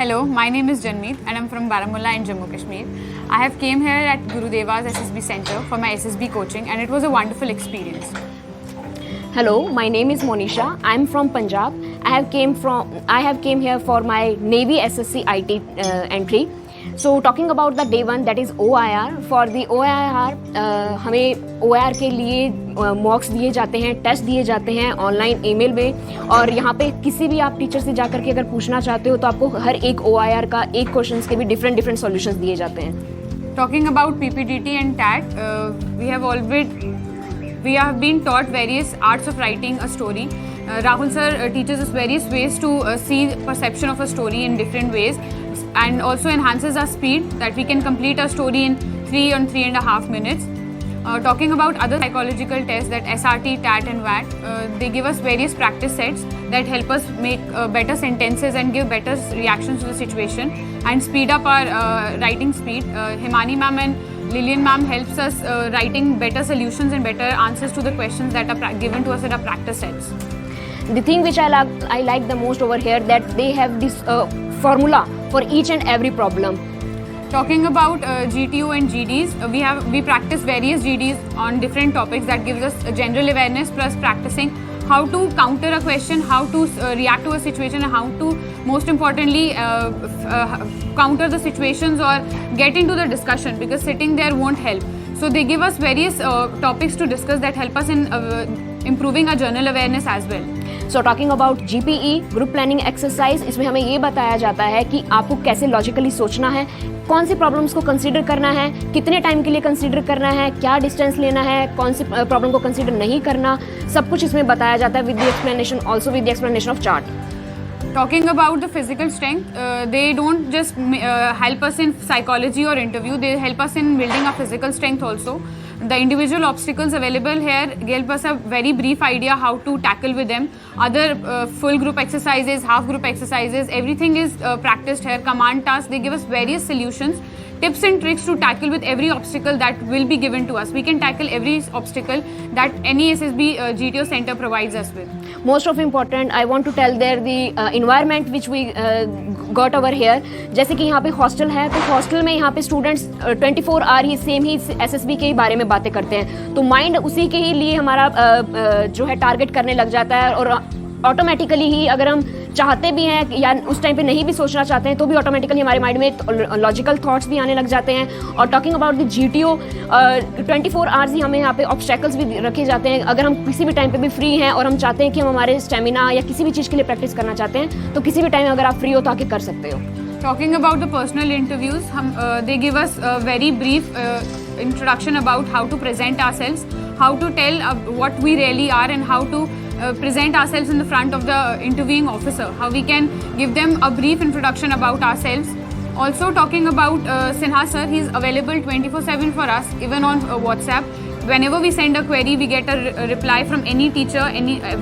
Hello, my name is Janmeet and I'm from Baramulla in Jammu Kashmir. I have came here at Gurudeva's SSB Center for my SSB coaching and it was a wonderful experience. Hello, my name is Monisha. I'm from Punjab. I have came here for my Navy SSC IT entry. So talking about the day one, that is OIR. For the OIR हमें OIR के लिए मॉक्स दिए जाते हैं, test दिए जाते हैं online email में, और यहाँ पे किसी भी आप टीचर से जाकर के अगर पूछना चाहते हो तो आपको हर एक OIR का एक क्वेश्चन के भी डिफरेंट सॉल्यूशंस दिए जाते हैं. Talking about PPDT and TAT, we have been taught various arts of writing a story. Rahul sir teaches us various ways to see perception of a story in different ways, and also enhances our speed that we can complete our story in 3.5 minutes. Talking about other psychological tests, that SRT, TAT and VAT, they give us various practice sets that help us make better sentences and give better reactions to the situation and speed up our writing speed. Himani ma'am and Lillian ma'am helps us writing better solutions and better answers to the questions that are given to us in our practice sets. The thing which I like the most over here, that they have this formula for each and every problem. Talking about GTO and GDs, we practice various GDs on different topics that gives us a general awareness plus practicing how to counter a question, how to react to a situation, and how to, most importantly, counter the situations or get into the discussion, because sitting there won't help. So they give us various topics to discuss that help us in improving our journal awareness as well. So talking about GPE, group planning exercise, इसमें हमें ये बताया जाता है कि आपको कैसे logically सोचना है, कौन सी प्रॉब्लम्स को कंसीडर करना है, कितने टाइम के लिए कंसीडर करना है, क्या डिस्टेंस लेना है, कौन सी प्रॉब्लम को कंसीडर नहीं करना, सब कुछ इसमें बताया जाता है with the explanation, also with the explanation of chart. Talking about the physical strength, they don't just help us in psychology or interview, they help us in building our physical strength also. The individual obstacles available here give us a very brief idea how to tackle with them. Other full group exercises, half group exercises, everything is practiced here. Command tasks, they give us various solutions, tips and tricks to tackle with every obstacle that will be given to us. We can tackle every obstacle that any SSB GTO center provides us with. Most of important, I want to tell there the environment which we got over here. जैसे कि यहाँ पे hostel है, तो hostel में यहाँ पे students 24 hour ही सेम ही SSB के ही बारे में बातें करते हैं, तो माइंड उसी के ही लिए हमारा जो है टारगेट करने लग जाता है, और ऑटोमेटिकली ही अगर हम चाहते भी हैं या उस टाइम पे नहीं भी सोचना चाहते हैं तो भी ऑटोमेटिकली हमारे माइंड में लॉजिकल थॉट्स भी आने लग जाते हैं. और talking about the GTO, 24 hours ही हमें यहाँ पे ऑब्स्टेकल्स भी रखे जाते हैं. अगर हम किसी भी टाइम पे भी फ्री हैं और हम चाहते हैं कि हम हमारे स्टेमिना या किसी भी चीज़ के लिए प्रैक्टिस करना चाहते हैं, तो किसी भी टाइम अगर आप फ्री हो तो आके कर सकते हो. Talking about the personal interviews, they give us a very brief introduction about how to present ourselves, how to tell what we really are, and how to present ourselves in the front of the interviewing officer, how we can give them a brief introduction about ourselves. Also talking about Sinha sir, he is available 24/7 for us, even on WhatsApp. Whenever we send a query, we get a reply from any teacher.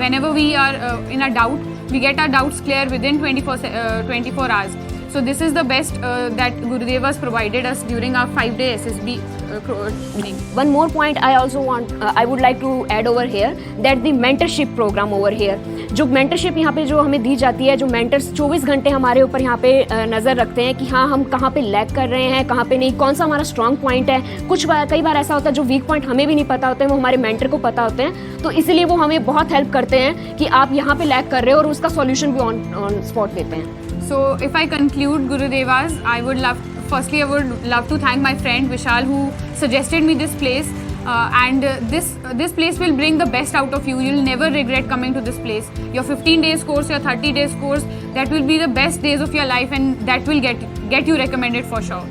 Whenever we are in a doubt, we get our doubts clear within 24 hours. So this is the best that Gurudeva's provided us during our 5-day SSB training. One more point I would like to add over here, that the mentorship program over here. जो mentorship यहाँ पे जो हमें दी जाती है, जो mentors 24 घंटे हमारे ऊपर यहाँ पे नज़र रखते हैं कि हाँ हम कहाँ पे लैग कर रहे हैं, कहाँ पे नहीं, कौन सा हमारा स्ट्रॉन्ग पॉइंट है. कई बार ऐसा होता है जो वीक पॉइंट हमें भी नहीं पता होते हैं, वो हमारे मेंटर को पता होते हैं, तो इसीलिए वो हमें बहुत हेल्प करते हैं कि आप यहाँ पे लैग कर रहे हो और उसका सॉल्यूशन भी ऑन स्पॉट देते हैं. So if I conclude Gurudeva's, I would love to thank my friend Vishal who suggested me this place, and this place will bring the best out of you. You'll never regret coming to this place. Your 15 days course, your 30 days course, that will be the best days of your life, and that will get you recommended for sure.